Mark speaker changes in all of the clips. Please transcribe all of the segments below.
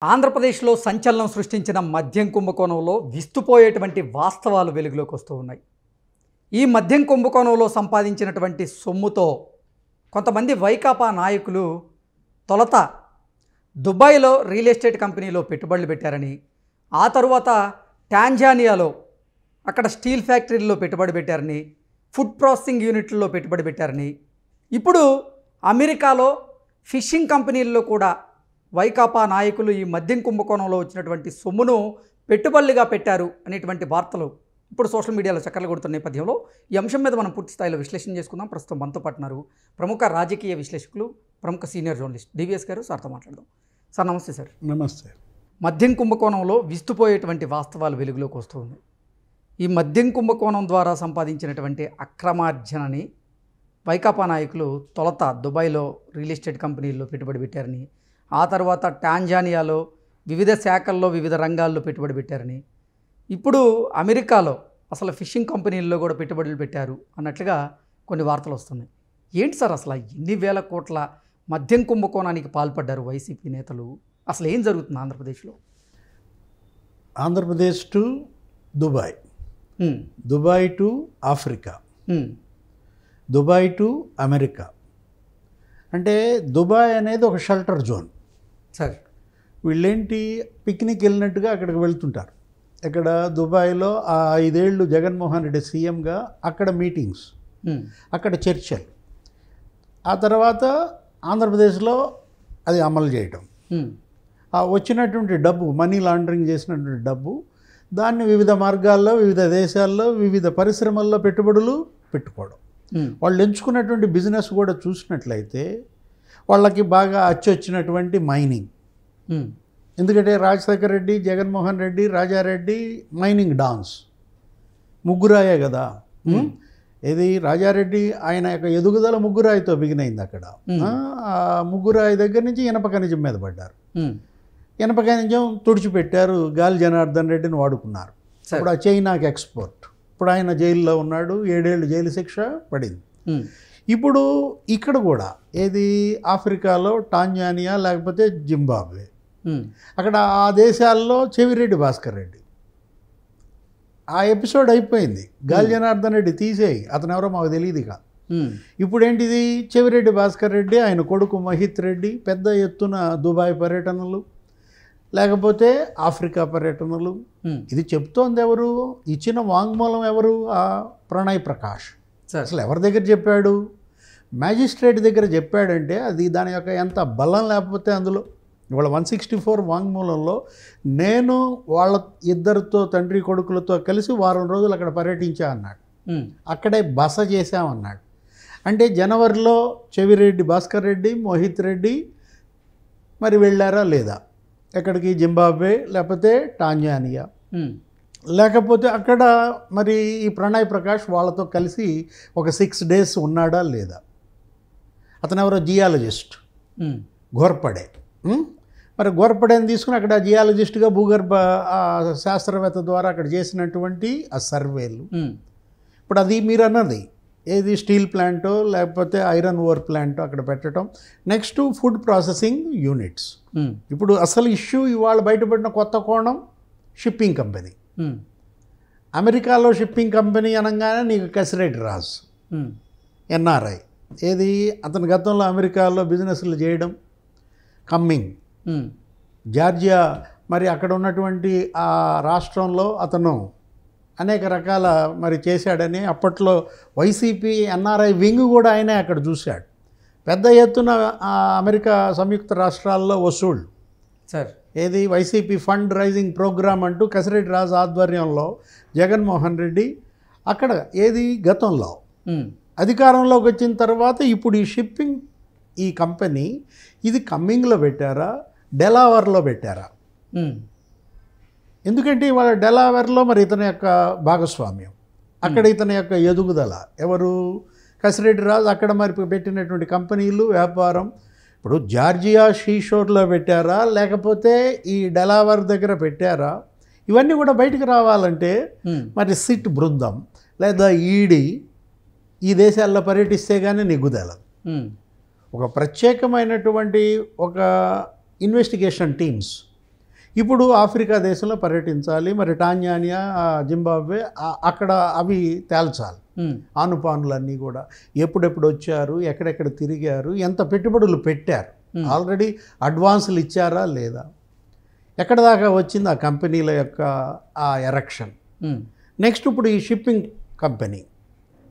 Speaker 1: ఆంధ్రప్రదేశ్లో సంచలనం సృష్టించిన మద్యం కుంభకోణంలో విస్తుపోయేటువంటి వాస్తవాలు వెలుగులోకి వస్తూ ఉన్నాయి. ఈ మద్యం కుంభకోణంలో సంపాదించినటువంటి సొమ్ముతో కొంతమంది వైకాపా నాయకులు తొలత దుబాయ్లో రియల్ ఎస్టేట్ కంపెనీలో పెట్టుబడులు పెట్టారని, ఆ తరువాత టాంజానియాలో అక్కడ స్టీల్ ఫ్యాక్టరీల్లో పెట్టుబడి పెట్టారని, ఫుడ్ ప్రాసెసింగ్ యూనిట్లలో పెట్టుబడి పెట్టారని, ఇప్పుడు అమెరికాలో ఫిషింగ్ కంపెనీల్లో కూడా వైకాపా నాయకులు ఈ మద్యం కుంభకోణంలో వచ్చినటువంటి సొమ్మును పెట్టుబడులుగా పెట్టారు అనేటువంటి వార్తలు ఇప్పుడు సోషల్ మీడియాలో చక్కర్లు కొడుతున్న నేపథ్యంలో ఈ అంశం మీద మనం పూర్తి స్థాయిలో విశ్లేషణ చేసుకుందాం. ప్రస్తుతం మనతో పాటున్నారు ప్రముఖ రాజకీయ విశ్లేషకులు, ప్రముఖ సీనియర్ జర్నలిస్ట్ డివిఎస్ గారు. సార్తో మాట్లాడదాం. సార్ నమస్తే. సార్
Speaker 2: నమస్తే.
Speaker 1: మద్యం కుంభకోణంలో విస్తుపోయేటువంటి వాస్తవాలు వెలుగులోకి వస్తూ ఉన్నాయి. ఈ మద్యం కుంభకోణం ద్వారా సంపాదించినటువంటి అక్రమార్జనని వైకాపా నాయకులు తొలత దుబాయ్లో రియల్ ఎస్టేట్ కంపెనీల్లో పెట్టుబడి పెట్టారని, ఆ తర్వాత టాంజానియాలో వివిధ శాఖల్లో వివిధ రంగాల్లో పెట్టుబడి పెట్టారని, ఇప్పుడు అమెరికాలో అసలు ఫిషింగ్ కంపెనీల్లో కూడా పెట్టుబడులు పెట్టారు అన్నట్లుగా కొన్ని వార్తలు వస్తున్నాయి. ఏంటి సార్ అసలు ఎన్ని వేల కోట్ల మద్యం కుంభకోణానికి పాల్పడ్డారు వైసీపీ నేతలు? అసలు ఏం జరుగుతుంది ఆంధ్రప్రదేశ్లో?
Speaker 2: Andhra Pradesh to Dubai, Dubai to Africa, Dubai to America. అంటే దుబాయ్ అనేది ఒక షెల్టర్ జోన్.
Speaker 1: సార్
Speaker 2: వీళ్ళేంటి పిక్నిక్ వెళ్ళినట్టుగా అక్కడికి వెళ్తుంటారు. ఇక్కడ దుబాయ్లో ఆ 5 ఏళ్ళు జగన్మోహన్ రెడ్డి సీఎంగా అక్కడ మీటింగ్స్, అక్కడ చర్చలు, ఆ తర్వాత ఆంధ్రప్రదేశ్లో అది అమలు చేయటం, ఆ వచ్చినటువంటి డబ్బు, మనీ లాండరింగ్ చేసినటువంటి డబ్బు, దాన్ని వివిధ మార్గాల్లో వివిధ దేశాల్లో వివిధ పరిశ్రమల్లో పెట్టుబడులు పెట్టుకోవడం. వాళ్ళు ఎంచుకున్నటువంటి బిజినెస్ కూడా చూసినట్లయితే వాళ్ళకి బాగా అచ్చొచ్చినటువంటి మైనింగ్. ఎందుకంటే రాజశేఖర రెడ్డి, జగన్మోహన్ రెడ్డి, రాజారెడ్డి మైనింగ్ డాన్స్ ముగ్గురాయే కదా. ఇది రాజారెడ్డి ఆయన యొక్క ఎదుగుదల ముగ్గురాయితో బిగినైంది. అక్కడ ఆ ముగ్గురాయి దగ్గర నుంచి ఇనప ఖనిజం మీద పడ్డారు. ఇనప ఖనిజం తుడిచిపెట్టారు, గాలి జనార్దన్ రెడ్డిని వాడుకున్నారు. ఇప్పుడు ఆ చైనాకి ఎక్స్పోర్ట్. ఇప్పుడు ఆయన జైల్లో ఉన్నాడు, 7 ఏళ్ళు జైలు శిక్ష పడింది. ఇప్పుడు ఇక్కడ కూడా ఏది ఆఫ్రికాలో టాంజానియా లేకపోతే జింబాబ్వే, అక్కడ ఆ దేశాల్లో చెవిరెడ్డి భాస్కర్ రెడ్డి, ఆ ఎపిసోడ్ అయిపోయింది. గాలి జనార్దన్ రెడ్డి తీసేయి, అతను ఎవరో మాకు తెలియదు. ఇక ఇప్పుడు ఏంటిది, చెవిరెడ్డి భాస్కర్ రెడ్డి, ఆయన కొడుకు మహిత్ రెడ్డి పెద్ద ఎత్తున దుబాయ్ పర్యటనలు, లేకపోతే ఆఫ్రికా పర్యటనలు. ఇది చెప్తోంది ఎవరు? ఇచ్చిన వాంగ్మూలం ఎవరు? ఆ ప్రణయ్ ప్రకాష్. అసలు ఎవరి దగ్గర చెప్పాడు? మ్యాజిస్ట్రేట్ దగ్గర చెప్పాడంటే అది దాని యొక్క ఎంత బలం లేకపోతే అందులో. ఇవాళ 164 వాంగ్మూలంలో నేను వాళ్ళ ఇద్దరితో తండ్రి కొడుకులతో కలిసి వారం రోజులు అక్కడ పర్యటించా అన్నాడు, అక్కడే బస చేశామన్నాడు. అంటే జనవరిలో చెవిరెడ్డి భాస్కర్ రెడ్డి, మోహిత్ రెడ్డి మరి వెళ్ళారా లేదా ఎక్కడికి? జింబాబ్వే లేకపోతే టాంజానియా, లేకపోతే అక్కడ మరి ఈ ప్రణయ్ ప్రకాష్ వాళ్ళతో కలిసి ఒక 6 days ఉన్నాడా లేదా? అతను ఎవరో జియాలజిస్ట్, ఘోర్పడే. మరి ఘోర్పడేని తీసుకుని అక్కడ జియాలజిస్ట్గా భూగర్భ శాస్త్రవేత్త ద్వారా అక్కడ చేసినటువంటి ఆ సర్వేలు. ఇప్పుడు అది మీరు అన్నది ఏది, స్టీల్ ప్లాంటో లేకపోతే ఐరన్ ఓర్ ప్లాంటో అక్కడ పెట్టడం. Next food processing units. ఇప్పుడు అసలు ఇష్యూ ఇవాళ బయటపడిన కొత్త కోణం షిప్పింగ్ కంపెనీ. అమెరికాలో షిప్పింగ్ కంపెనీ అనగానే నీకు కసిరెడ్డి రాజ్, ఎన్ఆర్ఐ. ఏది, అతను గతంలో అమెరికాలో బిజినెస్లు చేయడం, కమ్మింగ్, జార్జియా, మరి అక్కడ ఉన్నటువంటి ఆ రాష్ట్రంలో అతను అనేక రకాల మరి చేశాడని అప్పట్లో వైసీపీ ఎన్ఆర్ఐ వింగ్ కూడా ఆయనే అక్కడ చూశాడు. పెద్ద ఎత్తున అమెరికా సంయుక్త రాష్ట్రాల్లో వసూళ్ళు.
Speaker 1: సార్
Speaker 2: ఏది, వైసీపీ ఫండ్ రైజింగ్ ప్రోగ్రామ్ అంటూ కసిరెడ్డి రాజు ఆధ్వర్యంలో జగన్మోహన్ రెడ్డి అక్కడ ఏది గతంలో అధికారంలోకి వచ్చిన తర్వాత ఇప్పుడు ఈ షిప్పింగ్ ఈ కంపెనీ ఇది కమ్మింగ్లో పెట్టారా, డెలావర్లో పెట్టారా? ఎందుకంటే ఇవాళ డెలావేర్లో మరి ఇతని యొక్క భాగస్వామ్యం, అక్కడ ఇతని యొక్క ఎదుగుదల ఎవరు? కసిరెడ్డి రాజు. అక్కడ మరి పెట్టినటువంటి కంపెనీలు, వ్యాపారం. ఇప్పుడు జార్జియా షీషోర్లో పెట్టారా లేకపోతే ఈ డెలావేర్ దగ్గర పెట్టారా? ఇవన్నీ కూడా బయటకు రావాలంటే మరి సిట్ బృందం లేదా ఈడీ ఈ దేశాల్లో పర్యటిస్తే కానీ నిగ్గుదలదు. ఒక ప్రత్యేకమైనటువంటి ఒక ఇన్వెస్టిగేషన్ టీమ్స్ ఇప్పుడు ఆఫ్రికా దేశంలో పర్యటించాలి, మరి టాంజానియా, జింబాబ్వే, అక్కడ అవి తేల్చాలి. ఆనుపానులన్నీ కూడా ఎప్పుడెప్పుడు వచ్చారు, ఎక్కడెక్కడ తిరిగారు, ఎంత పెట్టుబడులు పెట్టారు, ఆల్రెడీ అడ్వాన్సులు ఇచ్చారా లేదా, ఎక్కడ దాకా వచ్చింది ఆ కంపెనీల యొక్క ఆ ఎరక్షన్. నెక్స్ట్ ఇప్పుడు ఈ షిప్పింగ్ కంపెనీ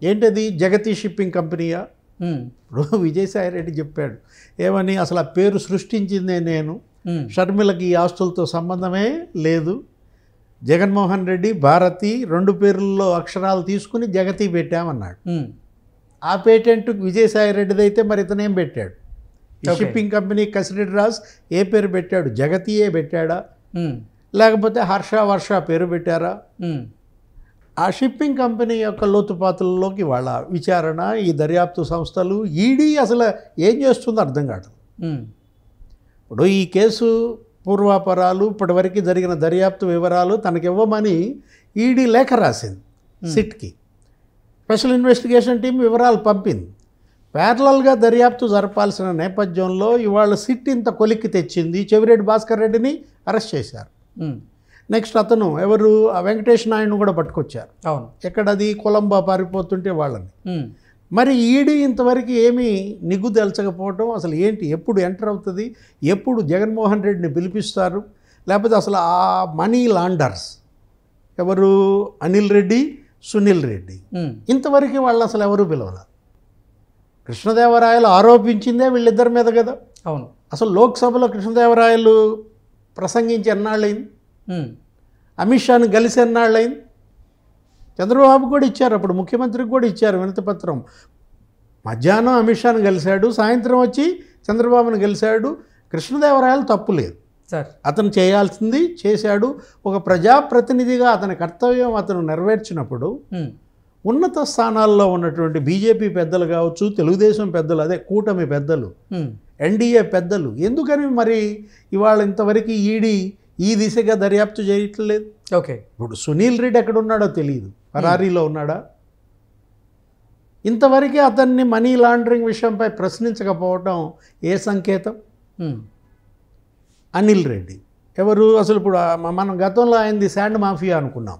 Speaker 2: ఏంటది, జగతి షిప్పింగ్ కంపెనీయా? ఇప్పుడు విజయసాయి రెడ్డి చెప్పాడు ఏమని, అసలు ఆ పేరు సృష్టించిందే నేను, షర్మిలకి ఈ ఆస్తులతో సంబంధమే లేదు, జగన్మోహన్ రెడ్డి భారతి 2 పేర్లలో అక్షరాలు తీసుకుని జగతి పెట్టామన్నాడు. ఆ పేటెంట్ విజయసాయి రెడ్డిది అయితే మరి ఇతనేం పెట్టాడు? ఈ షిప్పింగ్ కంపెనీ కసిరెడ్డి రాజ్ ఏ పేరు పెట్టాడు? జగతియే పెట్టాడా, లేకపోతే హర్ష వర్ష పేరు పెట్టారా? ఆ షిప్పింగ్ కంపెనీ యొక్క లోతుపాతుల్లోకి వాళ్ళ విచారణ, ఈ దర్యాప్తు సంస్థలు, ఈడీ అసలు ఏం చేస్తుందో అర్థం కాదు. ఇప్పుడు ఈ కేసు పూర్వాపరాలు, ఇప్పటివరకు జరిగిన దర్యాప్తు వివరాలు తనకివ్వమని ఈడీ లేఖ రాసింది సిట్కి. స్పెషల్ ఇన్వెస్టిగేషన్ టీం వివరాలు పంపింది. ప్యారలల్గా దర్యాప్తు జరపాల్సిన నేపథ్యంలో ఇవాళ సిట్ ఇంత కొలిక్కి తెచ్చింది. చెవిరెడ్డి భాస్కర్ రెడ్డిని అరెస్ట్ చేశారు. నెక్స్ట్ అతను ఎవరు, ఆ వెంకటేష్ నాయుడును కూడా పట్టుకొచ్చారు. ఎక్కడది, కొలంబా పారిపోతుంటే వాళ్ళని. మరి ఈడీ ఇంతవరకు ఏమీ నిగ్గు తెల్చకపోవటం, అసలు ఏంటి, ఎప్పుడు ఎంటర్ అవుతుంది, ఎప్పుడు జగన్మోహన్ రెడ్డిని పిలిపిస్తారు, లేకపోతే అసలు ఆ మనీ లాండర్స్ ఎవరు, అనిల్ రెడ్డి, సునీల్ రెడ్డి, ఇంతవరకు వాళ్ళు అసలు ఎవరు పిలవల. కృష్ణదేవరాయలు ఆరోపించిందే వీళ్ళిద్దరి మీద కదా.
Speaker 1: అవును,
Speaker 2: అసలు లోక్సభలో కృష్ణదేవరాయలు ప్రసంగించి ఎన్నాళ్ళైంది, అమిత్ షాని కలిసి ఎన్నాళ్ళైంది, చంద్రబాబు కూడా ఇచ్చారు, అప్పుడు ముఖ్యమంత్రికి కూడా ఇచ్చారు వినతిపత్రం. మధ్యాహ్నం అమిత్ షాని కలిశాడు, సాయంత్రం వచ్చి చంద్రబాబును కలిశాడు. కృష్ణదేవరాయలు తప్పు లేదు, అతను చేయాల్సింది చేశాడు. ఒక ప్రజాప్రతినిధిగా అతని కర్తవ్యం అతను నెరవేర్చినప్పుడు ఉన్నత స్థానాల్లో ఉన్నటువంటి బీజేపీ పెద్దలు కావచ్చు, తెలుగుదేశం పెద్దలు, అదే కూటమి పెద్దలు, ఎన్డీఏ పెద్దలు ఎందుకని మరి ఇవాళ ఇంతవరకు ఈడీ ఈ దిశగా దర్యాప్తు చేయట్లేదు? ఇప్పుడు సునీల్ రెడ్డి ఎక్కడ ఉన్నాడో తెలియదు, ఫరారీలో ఉన్నాడా? ఇంతవరకే అతన్ని మనీ లాండరింగ్ విషయంపై ప్రశ్నించకపోవటం ఏ సంకేతం? అనిల్ రెడ్డి ఎవరు, అసలు ఇప్పుడు మనం గతంలో ఆయనది శాండ్ మాఫియా అనుకున్నాం,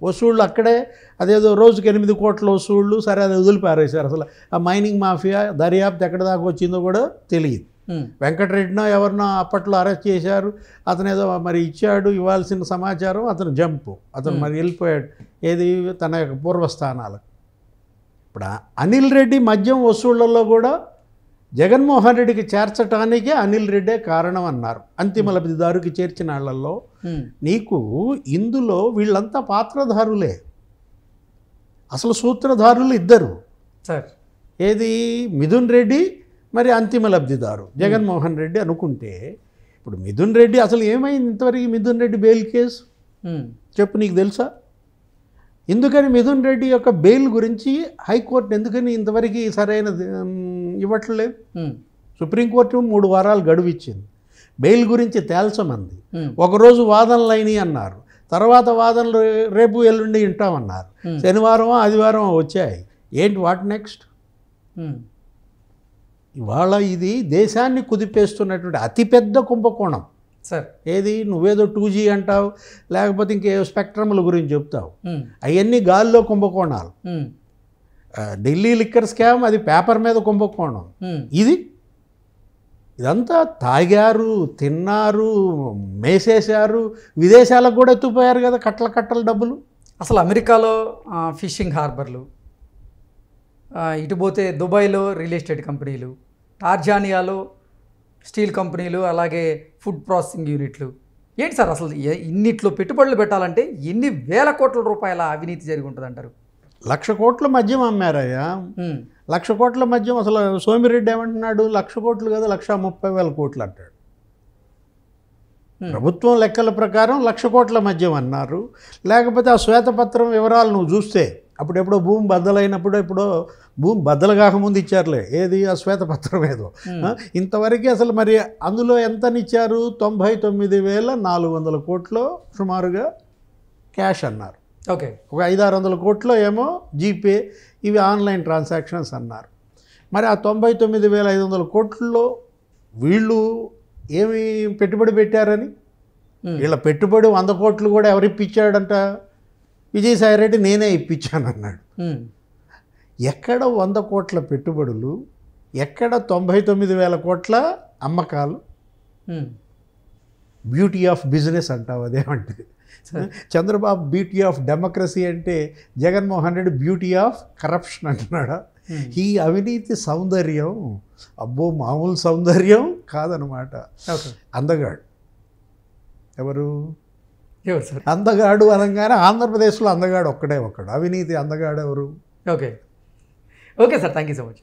Speaker 2: వసూళ్ళు అక్కడే, అదేదో రోజుకి 8 కోట్ల వసూళ్ళు, సరే అది వదిలిపారేశారు. అసలు ఆ మైనింగ్ మాఫియా దర్యాప్తు ఎక్కడ దాకా వచ్చిందో కూడా తెలియదు. వెంకటరెడ్డినో ఎవరినో అప్పట్లో అరెస్ట్ చేశారు, అతను ఏదో మరి ఇచ్చాడు ఇవ్వాల్సిన సమాచారం, అతను జంపు, అతను మరి వెళ్ళిపోయాడు ఏది తన యొక్క పూర్వస్థానాలకు. ఇప్పుడు అనిల్ రెడ్డి మద్యం వసూళ్లలో కూడా జగన్మోహన్ రెడ్డికి చేర్చటానికే అనిల్ రెడ్డే కారణం అన్నారు. అంతిమ లబ్ధిదారుకి చేర్చిన వాళ్ళల్లో నీకు ఇందులో వీళ్ళంతా పాత్రధారులే, అసలు సూత్రధారులు ఇద్దరు, ఏది మిథున్ రెడ్డి, మరి అంతిమ లబ్ధిదారు జగన్మోహన్ రెడ్డి అనుకుంటే, ఇప్పుడు మిథున్ రెడ్డి అసలు ఏమైంది ఇంతవరకు? మిథున్ రెడ్డి బెయిల్ కేసు చెప్పు, నీకు తెలుసా? ఎందుకని మిథున్ రెడ్డి యొక్క బెయిల్ గురించి హైకోర్టు ఎందుకని ఇంతవరకు సరైన ఇవ్వట్లేదు? సుప్రీంకోర్టు 3 వారాలు గడువు ఇచ్చింది, బెయిల్ గురించి తేల్చమంది. ఒకరోజు వాదనలు అయినాయి అన్నారు, తర్వాత వాదనలు రేపు ఎల్లుండి వింటామన్నారు, శనివారం ఆదివారం వచ్చాయి. ఏంటి వాట్ నెక్స్ట్? ఇవాళ ఇది దేశాన్ని కుదిపేస్తున్నటువంటి అతిపెద్ద కుంభకోణం. ఏది నువ్వేదో 2G అంటావు, లేకపోతే ఇంకే స్పెక్ట్రమ్ల గురించి చెప్తావు, అవన్నీ గాల్లో కుంభకోణాలు. ఢిల్లీ లిక్కర్ స్కామ్ అది పేపర్ మీద కుంభకోణం. ఇదంతా తాగారు, తిన్నారు, మేసేశారు, విదేశాలకు కూడా ఎత్తుపోయారు కదా కట్టల డబ్బులు.
Speaker 1: అసలు అమెరికాలో ఫిషింగ్ హార్బర్లు, ఇటు పోతే దుబాయ్లో రియల్ ఎస్టేట్ కంపెనీలు, టార్జానియాలో స్టీల్ కంపెనీలు, అలాగే ఫుడ్ ప్రాసెసింగ్ యూనిట్లు. ఏంటి సార్ అసలు ఇన్నిట్లో పెట్టుబడులు పెట్టాలంటే ఎన్ని వేల కోట్ల రూపాయల అవినీతి జరిగి ఉంటుంది అంటారు?
Speaker 2: 1,00,000 కోట్ల మద్యం అమ్మారయ్యా. 1,00,000 కోట్ల మద్యం. అసలు సోమిరెడ్డి ఏమంటున్నాడు, 1,00,000 కోట్లు కదా 1,30,000 కోట్లు అంటాడు. ప్రభుత్వం లెక్కల ప్రకారం 1,00,000 కోట్ల మద్యం అన్నారు. లేకపోతే ఆ శ్వేతపత్రం వివరాలు నువ్వు చూస్తే అప్పుడెప్పుడో భూమి బద్దలైనప్పుడు ఎప్పుడో భూమి బద్దలు కాకముందు ఇచ్చారులే, ఏది ఆ శ్వేతపత్రం ఏదో. ఇంతవరకు అసలు మరి అందులో ఎంతనిచ్చారు? 99,400 కోట్లు సుమారుగా క్యాష్ అన్నారు.
Speaker 1: ఒక
Speaker 2: 500-600 కోట్లు ఏమో జీపే, ఇవి ఆన్లైన్ ట్రాన్సాక్షన్స్ అన్నారు. మరి ఆ 99,500 కోట్లలో వీళ్ళు ఏమి పెట్టుబడి పెట్టారని వీళ్ళ పెట్టుబడి 100 కోట్లు కూడా ఎవరు ఇప్పించాడంట? విజయసాయిరెడ్డి నేనే ఇప్పించాను అన్నాడు. ఎక్కడ 100 కోట్ల పెట్టుబడులు, ఎక్కడ 99,000 కోట్ల అమ్మకాలు? బ్యూటీ ఆఫ్ బిజినెస్ అంటావు అదేమంటే. చంద్రబాబు బ్యూటీ ఆఫ్ డెమోక్రసీ అంటే Jaganmohan Reddy beauty of corruption అంటున్నాడా? ఈ అవినీతి సౌందర్యం అబ్బో మామూలు సౌందర్యం కాదనమాట. అందగాడు ఎవరు? అందగాడు అనగానే ఆంధ్రప్రదేశ్లో అందగాడు ఒక్కడే ఒక్కడు. అవినీతి అందగాడు ఎవరు?
Speaker 1: Okay okay sir, thank you so much.